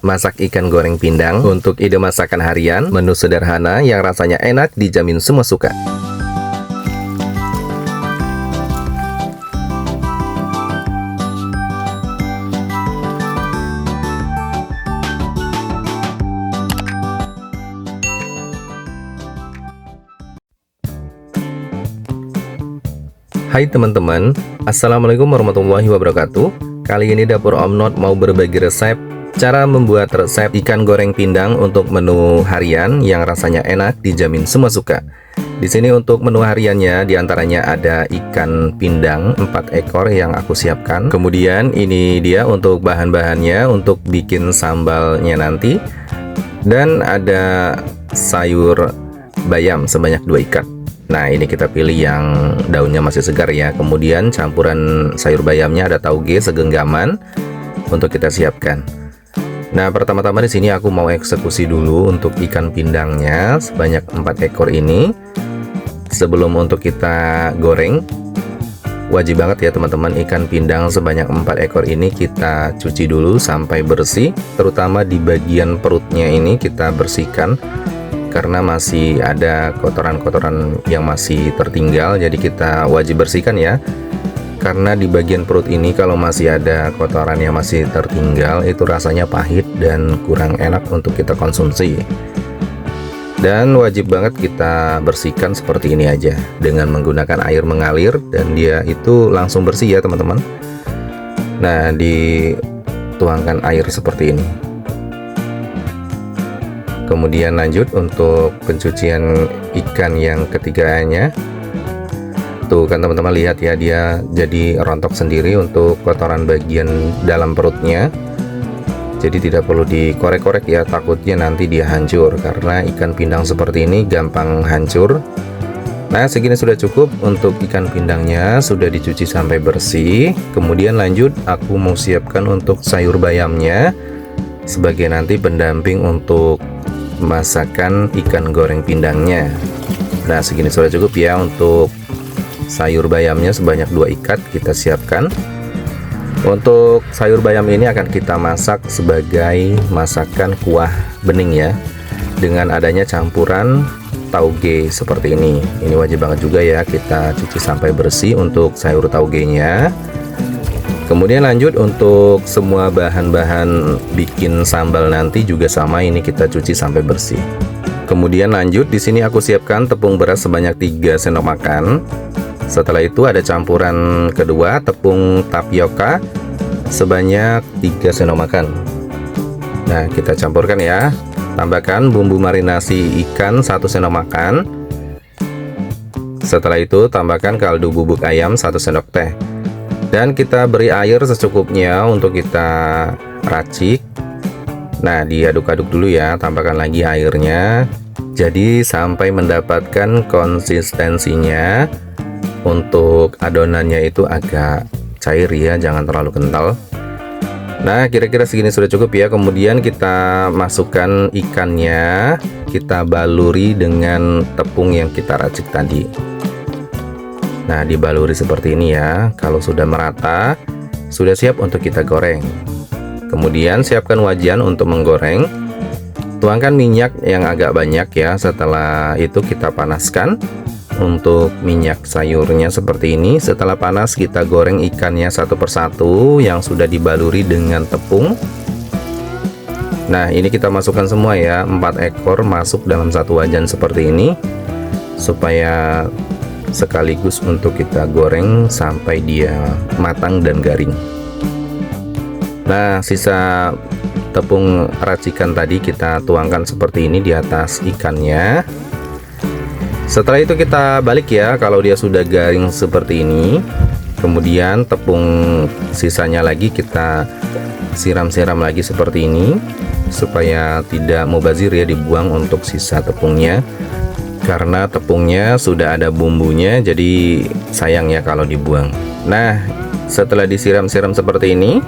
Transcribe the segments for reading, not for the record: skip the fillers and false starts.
masak ikan goreng pindang. Untuk ide masakan harian, menu sederhana yang rasanya enak dijamin semua suka. Hai teman-teman, Assalamualaikum warahmatullahi wabarakatuh. Kali ini dapur Om Not mau berbagi resep cara membuat resep ikan goreng pindang untuk menu harian yang rasanya enak dijamin semua suka. Di sini untuk menu hariannya diantaranya ada ikan pindang 4 ekor yang aku siapkan. Kemudian ini dia untuk bahan-bahannya untuk bikin sambalnya nanti. Dan ada sayur bayam sebanyak 2 ikat. Nah, ini kita pilih yang daunnya masih segar ya. Kemudian campuran sayur bayamnya ada tauge segenggaman untuk kita siapkan. Nah, pertama-tama di sini aku mau eksekusi dulu untuk ikan pindangnya sebanyak 4 ekor ini. Sebelum untuk kita goreng, wajib banget ya teman-teman, ikan pindang sebanyak 4 ekor ini kita cuci dulu sampai bersih, terutama di bagian perutnya ini kita bersihkan. Karena masih ada kotoran-kotoran yang masih tertinggal, jadi kita wajib bersihkan ya. Karena di bagian perut ini kalau masih ada kotoran yang masih tertinggal, itu rasanya pahit dan kurang enak untuk kita konsumsi. Dan wajib banget kita bersihkan seperti ini aja, dengan menggunakan air mengalir, dan dia itu langsung bersih ya teman-teman. Nah, dituangkan air seperti ini. Kemudian lanjut untuk pencucian ikan yang ketiganya. Tuh kan teman-teman lihat ya, dia jadi rontok sendiri untuk kotoran bagian dalam perutnya. Jadi tidak perlu dikorek-korek ya, takutnya nanti dia hancur. Karena ikan pindang seperti ini gampang hancur. Nah, segini sudah cukup untuk ikan pindangnya, sudah dicuci sampai bersih. Kemudian lanjut aku mau siapkan untuk sayur bayamnya sebagai nanti pendamping untuk masakan ikan goreng pindangnya. Nah, segini sudah cukup ya untuk sayur bayamnya sebanyak 2 ikat kita siapkan. Untuk sayur bayam ini akan kita masak sebagai masakan kuah bening ya, dengan adanya campuran tauge seperti ini. Ini wajib banget juga ya kita cuci sampai bersih untuk sayur taugenya. Kemudian lanjut untuk semua bahan-bahan bikin sambal nanti juga sama, ini kita cuci sampai bersih. Kemudian lanjut di sini aku siapkan tepung beras sebanyak 3 sendok makan. Setelah itu ada campuran kedua tepung tapioka sebanyak 3 sendok makan. Nah, kita campurkan ya. Tambahkan bumbu marinasi ikan 1 sendok makan. Setelah itu tambahkan kaldu bubuk ayam 1 sendok teh. Dan kita beri air secukupnya untuk kita racik. Nah, diaduk-aduk dulu ya, tambahkan lagi airnya. Jadi sampai mendapatkan konsistensinya untuk adonannya itu agak cair ya, jangan terlalu kental. Nah, kira-kira segini sudah cukup ya. Kemudian kita masukkan ikannya, kita baluri dengan tepung yang kita racik tadi. Nah, dibaluri seperti ini ya. Kalau sudah merata, sudah siap untuk kita goreng. Kemudian siapkan wajan untuk menggoreng. Tuangkan minyak yang agak banyak ya. Setelah itu kita panaskan untuk minyak sayurnya seperti ini. Setelah panas, kita goreng ikannya satu persatu yang sudah dibaluri dengan tepung. Nah, ini kita masukkan semua ya, 4 ekor masuk dalam satu wajan seperti ini, supaya sekaligus untuk kita goreng sampai dia matang dan garing. Nah, sisa tepung racikan tadi kita tuangkan seperti ini di atas ikannya. Setelah itu kita balik ya, kalau dia sudah garing seperti ini. Kemudian tepung sisanya lagi kita siram-siram lagi seperti ini, supaya tidak mubazir ya dibuang untuk sisa tepungnya. Karena tepungnya sudah ada bumbunya, jadi sayang ya kalau dibuang. Nah, setelah disiram-siram seperti ini,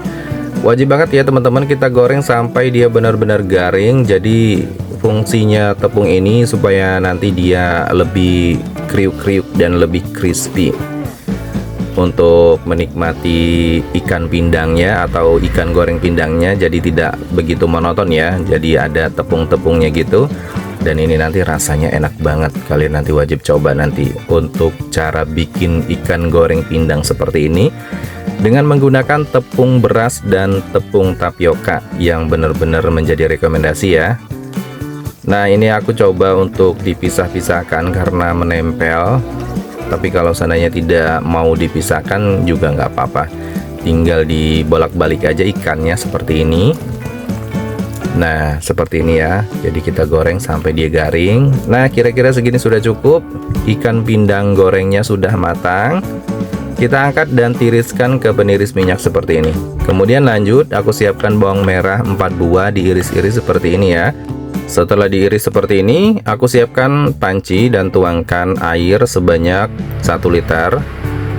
wajib banget ya teman-teman kita goreng sampai dia benar-benar garing. Jadi fungsinya tepung ini supaya nanti dia lebih kriuk-kriuk dan lebih crispy. untuk menikmati ikan pindangnya atau ikan goreng pindangnya, jadi tidak begitu monoton ya. Jadi ada tepung-tepungnya gitu. Dan ini nanti rasanya enak banget. Kalian nanti wajib coba nanti untuk cara bikin ikan goreng pindang seperti ini dengan menggunakan tepung beras dan tepung tapioka yang benar-benar menjadi rekomendasi ya. Nah, ini aku coba untuk dipisah-pisahkan karena menempel. Tapi kalau seandainya tidak mau dipisahkan juga nggak apa-apa. Tinggal dibolak-balik aja ikannya seperti ini. Nah, seperti ini ya. Jadi kita goreng sampai dia garing. Nah, kira-kira segini sudah cukup. Ikan pindang gorengnya sudah matang. Kita angkat dan tiriskan ke peniris minyak seperti ini. Kemudian lanjut, aku siapkan bawang merah 4 buah diiris-iris seperti ini ya. Setelah diiris seperti ini, aku siapkan panci dan tuangkan air sebanyak 1 liter.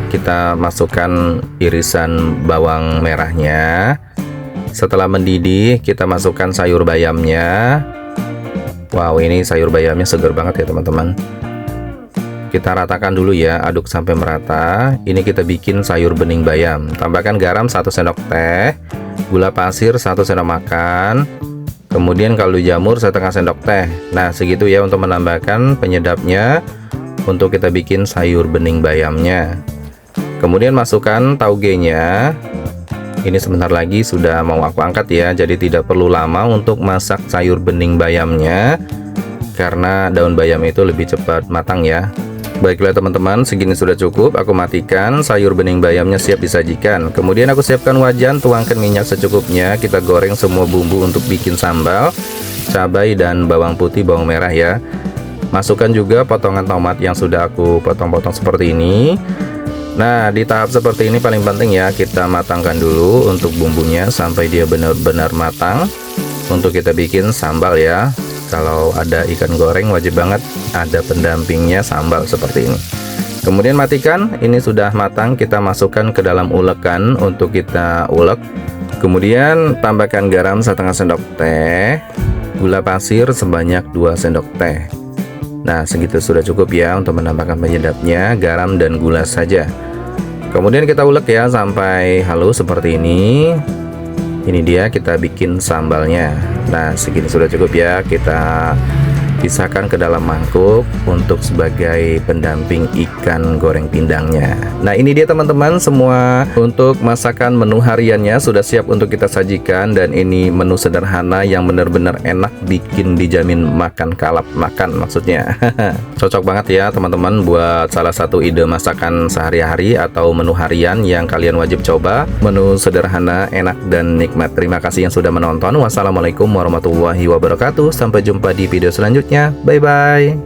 Kita masukkan irisan bawang merahnya. Setelah mendidih, kita masukkan sayur bayamnya. Wow, ini sayur bayamnya segar banget ya teman-teman. Kita ratakan dulu ya, aduk sampai merata. Ini kita bikin sayur bening bayam. Tambahkan garam 1 sendok teh, gula pasir 1 sendok makan, kemudian kaldu jamur setengah sendok teh. Nah, segitu ya untuk menambahkan penyedapnya untuk kita bikin sayur bening bayamnya. Kemudian masukkan taugenya. Ini sebentar lagi sudah mau aku angkat ya, jadi tidak perlu lama untuk masak sayur bening bayamnya karena daun bayam itu lebih cepat matang ya. Baiklah teman-teman, segini sudah cukup. Aku matikan, sayur bening bayamnya siap disajikan. Kemudian aku siapkan wajan, tuangkan minyak secukupnya. Kita goreng semua bumbu untuk bikin sambal, cabai dan bawang putih, bawang merah ya. Masukkan juga potongan tomat yang sudah aku potong-potong seperti ini. Nah, di tahap seperti ini paling penting ya, kita matangkan dulu untuk bumbunya sampai dia benar-benar matang untuk kita bikin sambal ya. Kalau ada ikan goreng wajib banget ada pendampingnya sambal seperti ini. Kemudian matikan, ini sudah matang, kita masukkan ke dalam ulekan untuk kita ulek. Kemudian tambahkan garam setengah sendok teh, gula pasir sebanyak 2 sendok teh. Nah, segitu sudah cukup ya untuk menambahkan penyedapnya, garam dan gula saja. Kemudian kita ulek ya sampai halus seperti ini. Ini dia kita bikin sambalnya. Nah, segini sudah cukup ya. Kita pisahkan ke dalam mangkuk untuk sebagai pendamping ikan goreng pindangnya. Nah, ini dia teman-teman, semua untuk masakan menu hariannya sudah siap untuk kita sajikan. Dan ini menu sederhana yang benar-benar enak, bikin dijamin makan kalap makan maksudnya. Cocok banget ya teman-teman buat salah satu ide masakan sehari-hari atau menu harian yang kalian wajib coba. Menu sederhana, enak dan nikmat. Terima kasih yang sudah menonton. Wassalamualaikum warahmatullahi wabarakatuh. Sampai jumpa di video selanjutnya. Bye-bye.